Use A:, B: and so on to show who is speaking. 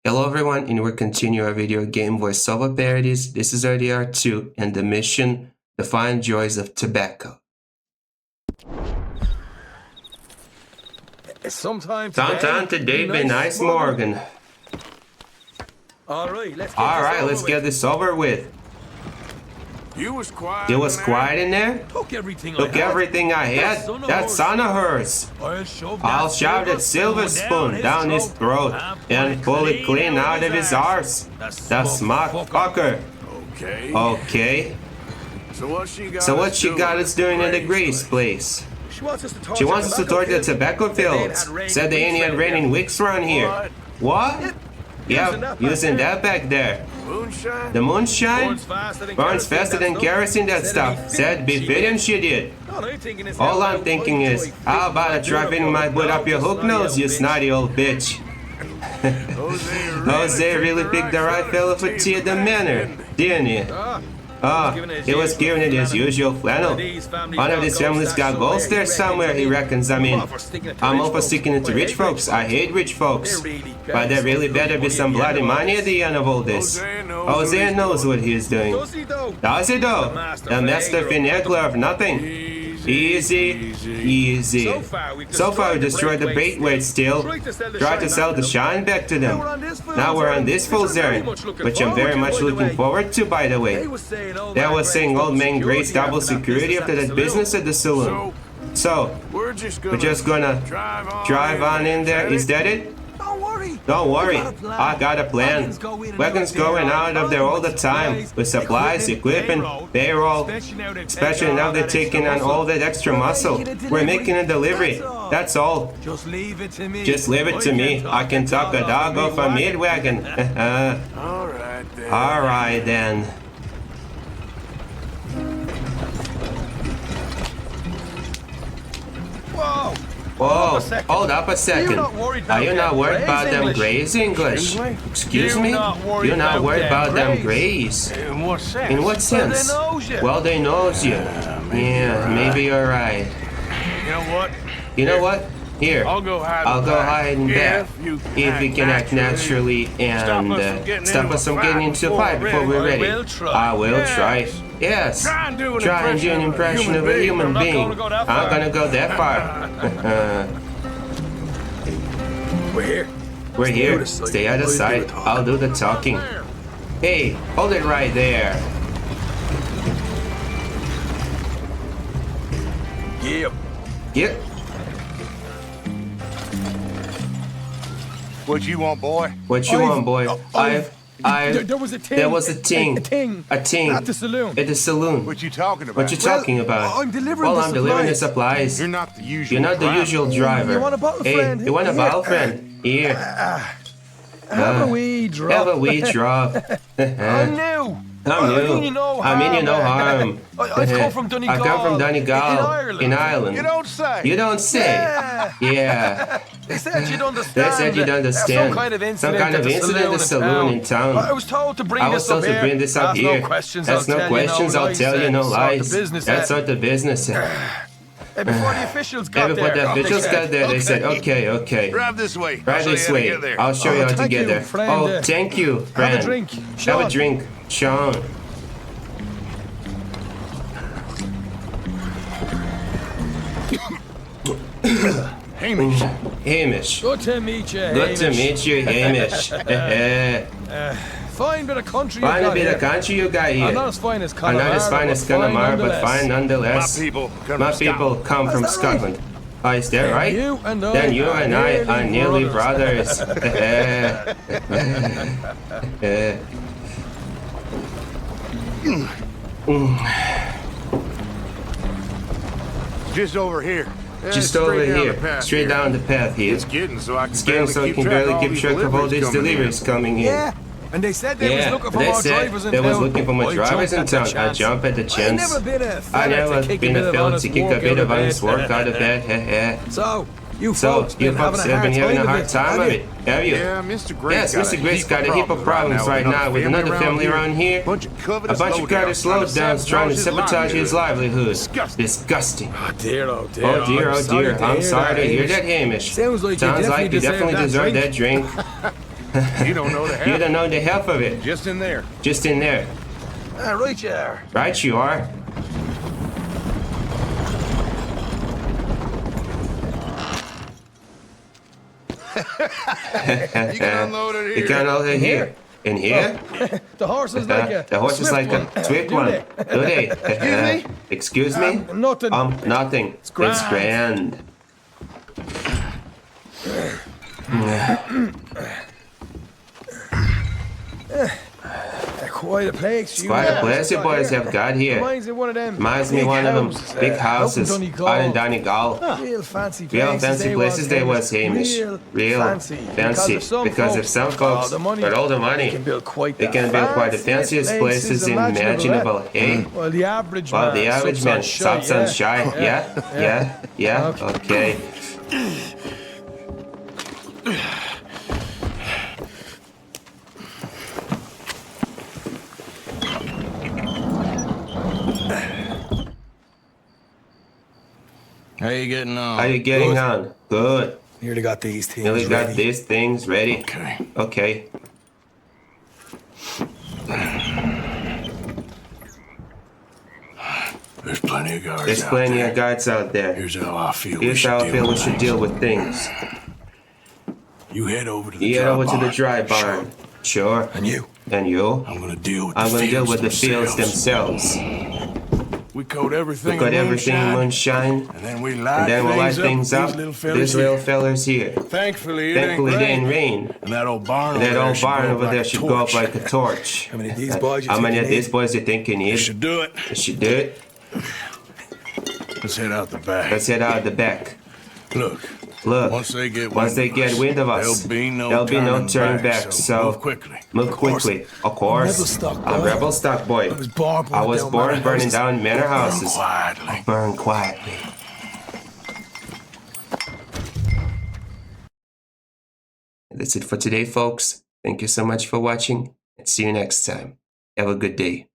A: Hello everyone, and we're continuing our video game voiceover parodies. This is RDR2 and the mission, The Fine Joys of Tobacco.
B: Sometime
A: today be nice, Morgan.
B: Alright,
A: let's get this over with.
C: You was quiet.
A: You was quiet in there?
B: Took everything
A: I had. That son of hers. I'll shove that silver spoon down his throat and pull it clean out of his arse. That smart fucker. Okay.
C: So what she
A: got us doing in the Grace place?
B: She wants us
A: to tour the tobacco fields. Said they ain't had raining weeks around here. What? Yeah, using that back there.
C: Moonshine?
A: The moonshine? Burns faster than kerosene, that stuff. Said be fitting she did. All I'm thinking is, how about I try fitting my butt up your hook nose, you snotty old bitch. Jose really picked the right fellow for tea the manor, didn't he? He was giving it his usual flannel. One of these families got gold there somewhere, he reckons. I'm all for sticking it to rich folks. I hate rich folks. But there really better be some bloody money at the end of all this. Jose knows what he's doing. Does he though? The master finagler of nothing. Easy. So far we destroyed the bait weight still. Tried to sell the shine back to them. Now we're on this fool's errand, which I'm very much looking forward to, by the way. They was saying old man Gray's double security after that business at the saloon. So, we're just gonna drive on in there, is that it? Don't worry, I got a plan. Wagons going out of there all the time, with supplies, equipment, payroll. Especially now they're taking on all that extra muscle. We're making a delivery, that's all.
B: Just leave it to me.
A: I can talk a dog off a meat wagon. Alright then. Whoa, hold up a second. Are you not worried about them Grays, English? Excuse me? You're not worried about them Grays? In what sense? Well, they knows you. Yeah, maybe you're right. You know what? Here, I'll go hide in back if we can act naturally and stop us from getting into a fight before we're ready. I will try. Yes, try and do an impression of a human being. I'm gonna go that far. We're here. Stay out of sight. I'll do the talking. Hey, hold it right there. Yep.
C: What you want, boy?
B: There was a ting.
A: A ting.
B: At the saloon.
A: At the saloon.
C: What you talking about?
B: I'm delivering
A: the supplies.
C: You're not the usual
A: driver.
B: You want a bottle, friend?
A: Hey, you want a bottle, friend? Here.
B: Have a wee drop. I'm new.
A: I mean you know harm.
B: I come from
A: Donegal in Ireland.
C: You don't say.
A: Yeah.
B: They said you'd understand. Some kind of incident
A: at the saloon in town.
B: I was told to bring this up here. That's no questions, I'll tell you no lies.
A: That's not the business.
B: Before the officials got
A: there, they said, okay.
C: Drive this way.
A: I'll show you how to get there. Oh, thank you, friend.
B: Have a drink.
A: Have a drink, Sean. Hamish.
B: Good to meet you,
A: Hamish.
B: Fine bit of country
A: you got here.
B: I'm not as fine as Connemara,
A: but fine nonetheless. My people come from Scotland. Oh, is that right? Then you and I are nearly brothers.
C: Just over here.
A: Straight down the path here.
C: It's getting so I
A: can barely keep track of all these deliveries coming in.
B: Yeah, and they said they was looking for more drivers in town.
A: I jump at the chance. I never been a fella to kick a bit of honest work out of that.
B: So, you folks
A: have been having a hard time of it, have you?
C: Yeah, Mr. Grace
A: got a heap of problems right now with another family around here. A bunch of covetous low-downs trying to sabotage his livelihood. Disgusting.
B: Oh dear.
A: I'm sorry to hear that, Hamish.
B: Sounds like you definitely deserve that drink.
C: You don't know the
A: You
C: half.
A: don't know the half of it.
C: Just in there.
A: Just in there.
C: Right you are.
A: Right you are.
C: You can unload it here.
A: You can unload it here. In here?
B: The horse is like a
A: The horse is like a swift one. Do they?
C: Excuse me?
A: Excuse me?
B: nothing.
A: Nothing. It's
B: grand.
A: grand.
B: Quite a place.
A: Quite a place you boys have got here.
B: Reminds me of one of them.
A: Reminds me one of them big houses out in Donegal.
B: Real fancy places.
A: Real fancy places they was, Hamish. Real fancy. Because if some folks got all the money,
B: they can build quite
A: they can build quite the fanciest places imaginable, eh?
B: Well, the average
A: man stops on shy. Yeah. Okay.
C: How you getting on?
A: How you getting on? Good.
B: Nearly got these things
A: Nearly got
B: ready.
A: these things ready.
C: Okay.
A: Okay.
C: There's plenty of guards
A: There's
C: out
A: plenty
C: there.
A: of guards out there.
C: Here's how I feel.
A: Here's how I feel we should deal
C: things.
A: with things.
C: You head over to the
A: You
C: dry
A: head over to
C: barn.
A: the dry barn. Sure.
C: And you?
A: And you?
C: I'm gonna deal with
A: I'm
C: the
A: gonna deal
C: fields
A: with the fields themselves.
C: We coat everything
A: We got
C: in
A: everything in
C: moonshine,
A: moonshine.
C: and then we light,
A: And then we'll light things up.
C: These little fellas
A: These little
C: here.
A: fellas here.
C: Thankfully,
A: Thankfully, it ain't rain.
C: And that old barn
A: And that
C: over
A: old
C: there
A: barn over there
C: should
A: should
C: go
A: go
C: up
A: up like a torch.
B: How many of these boys you
A: How many
B: think
A: of
B: you
A: these
B: need?
A: boys you think you
C: You
A: need?
C: should do it.
A: You should do it.
C: Let's head out the back.
A: Let's head out the back.
C: Look,
A: Look,
C: once they get
A: wind of us,
C: there'll be no
A: turning back. So
C: move quickly.
A: move quickly. Of course.
B: Rebel stock
A: I'm
B: boy.
A: rebel stock boy.
B: I was born
A: burning down manor
C: Burn
A: houses.
C: quietly.
A: Burn quietly. That's it for today, folks. Thank you so much for watching, and see you next time. Have a good day.